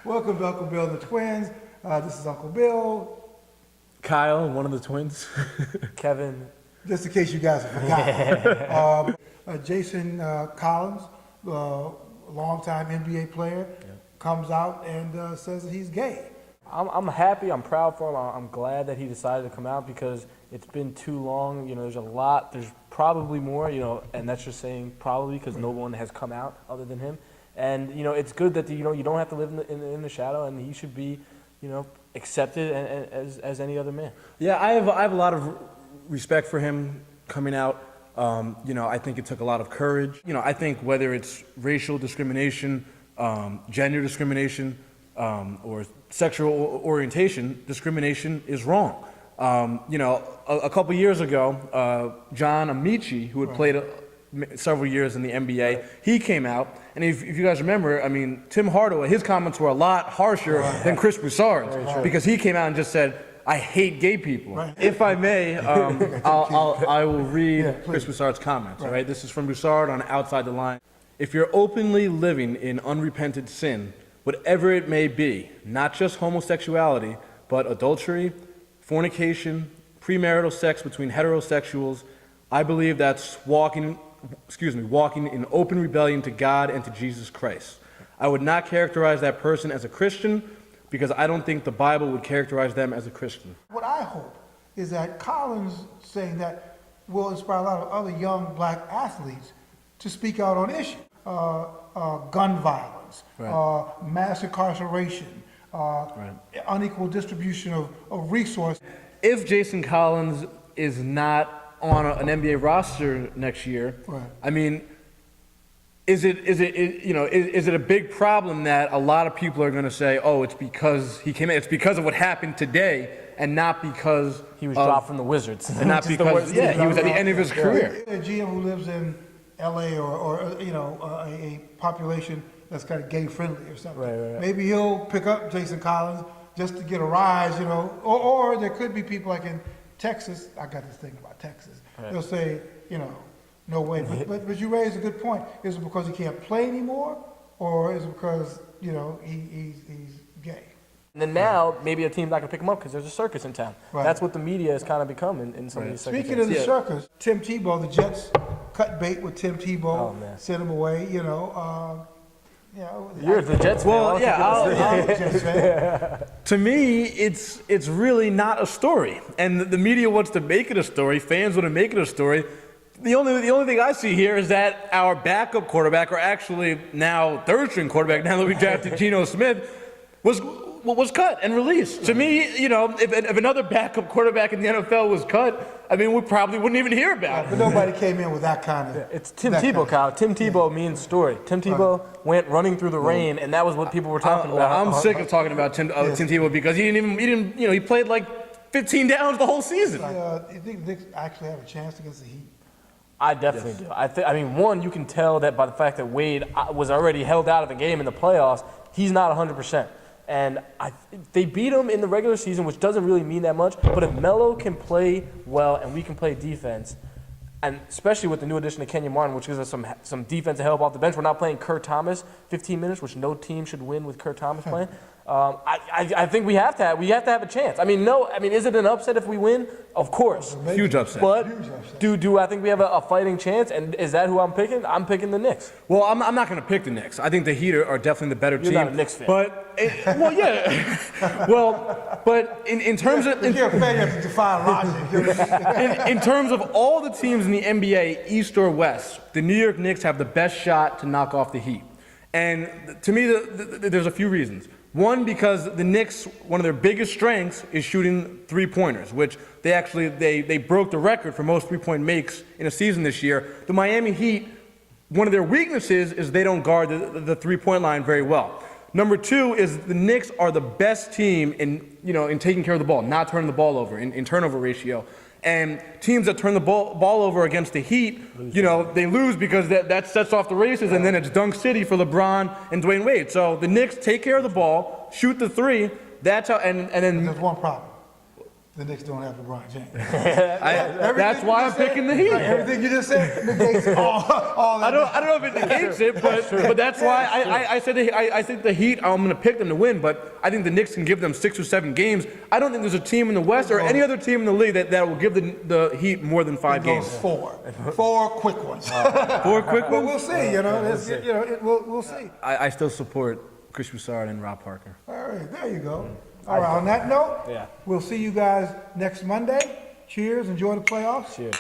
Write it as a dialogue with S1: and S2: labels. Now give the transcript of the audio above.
S1: Welcome to Uncle Bill and the Twins. This is Uncle Bill.
S2: Kyle, one of the twins.
S3: Kevin.
S1: Just in case you guys forgot. Jason Collins, longtime NBA player, comes out and says that he's gay.
S3: I'm happy, I'm proud for him. I'm glad that he decided to come out because it's been too long. You know, there's probably more, and that's just saying probably because no one has come out other than him. And, it's good that, you don't have to live in the shadow, and he should be, accepted as any other man.
S2: Yeah, I have a lot of respect for him coming out. I think it took a lot of courage. I think whether it's racial discrimination, gender discrimination, or sexual orientation, discrimination is wrong. A couple years ago, John Amici, who had played several years in the NBA, he came out, and if you guys remember, Tim Hardaway, his comments were a lot harsher than Chris Broussard's, because he came out and just said, "I hate gay people." Right. If I may, I will read Chris Broussard's comments. Right. This is from Broussard on Outside the Line. "If you're openly living in unrepented sin, whatever it may be, not just homosexuality, but adultery, fornication, premarital sex between heterosexuals, I believe that's walking in open rebellion to God and to Jesus Christ. I would not characterize that person as a Christian because I don't think the Bible would characterize them as a Christian."
S1: What I hope is that Collins saying that will inspire a lot of other young black athletes to speak out on issues. Gun violence, mass incarceration, unequal distribution of resources.
S2: If Jason Collins is not on an NBA roster next year, is it a big problem that a lot of people are going to say, "Oh, it's because he came in. It's because of what happened today, and not because
S3: he was dropped from the Wizards,
S2: and not because he was at the end of his career."
S1: A GM who lives in LA or a population that's kind of gay friendly or something.
S3: Right.
S1: Maybe he'll pick up Jason Collins just to get a rise, or there could be people like in Texas. I got this thing about Texas. They'll say, no way. But you raise a good point. Is it because he can't play anymore, or is it because he's gay?
S3: And then now maybe a team's not gonna pick him up because there's a circus in town. Right. That's what the media has kind of become in some of these circuses.
S1: Speaking of the circus, Tim Tebow, the Jets cut bait with Tim Tebow, sent him away.
S3: You're the Jets fan.
S2: Well,
S1: I'm a Jets fan.
S2: To me, it's really not a story, and the media wants to make it a story. Fans want to make it a story. The only thing I see here is that our backup quarterback, or actually now third-string quarterback, now that we drafted Geno Smith, was cut and released. To me, if another backup quarterback in the NFL was cut, we probably wouldn't even hear about it.
S1: But nobody came in with that kind of.
S3: It's Tim Tebow, Kyle. Tim Tebow means story. Tim Tebow went running through the rain, and that was what people were talking about.
S2: I'm sick of talking about Tim Tebow because he played like 15 downs the whole season.
S1: You think the Knicks actually have a chance against the Heat?
S3: I definitely do. One, you can tell that by the fact that Wade was already held out of the game in the playoffs, he's not 100%. And they beat him in the regular season, which doesn't really mean that much. But if Melo can play well and we can play defense, and especially with the new addition of Kenyon Martin, which gives us some defensive help off the bench, we're not playing Kurt Thomas 15 minutes, which no team should win with Kurt Thomas playing. I think we have to have a chance. Is it an upset if we win? Of course.
S2: Huge upset.
S3: But do I think we have a fighting chance? And is that who I'm picking? I'm picking the Knicks.
S2: Well, I'm not going to pick the Knicks. I think the Heat are definitely the better team.
S3: You're not a Knicks fan.
S2: But in terms of
S1: if you're a fan, you have to defy logic.
S2: in terms of all the teams in the NBA, East or West, the New York Knicks have the best shot to knock off the Heat. And to me, there's a few reasons. One, because the Knicks, one of their biggest strengths is shooting three-pointers, which they broke the record for most three-point makes in a season this year. The Miami Heat, one of their weaknesses is they don't guard the three-point line very well. Number two is the Knicks are the best team in taking care of the ball, not turning the ball over, in turnover ratio. And teams that turn the ball over against the Heat, they lose because that sets off the races, and then it's dunk city for LeBron and Dwayne Wade. So the Knicks take care of the ball, shoot the three. That's how. And then
S1: there's one problem. the Knicks don't have LeBron James.
S2: That's why I'm picking the Heat.
S1: Right, everything you just said negates all that.
S2: I don't know if it negates it, but that's why I said I think the Heat. I'm going to pick them to win, but I think the Knicks can give them 6 or 7 games. I don't think there's a team in the West or any other team in the league that will give the Heat more than 5 games.
S1: 4 quick ones.
S2: 4 quick
S1: But
S2: ones.
S1: we'll see. We'll see.
S2: I still support Chris Broussard and Rob Parker.
S1: All right, there you go. All right, on that note, we'll see you guys next Monday. Cheers. Enjoy the playoffs.
S3: Cheers.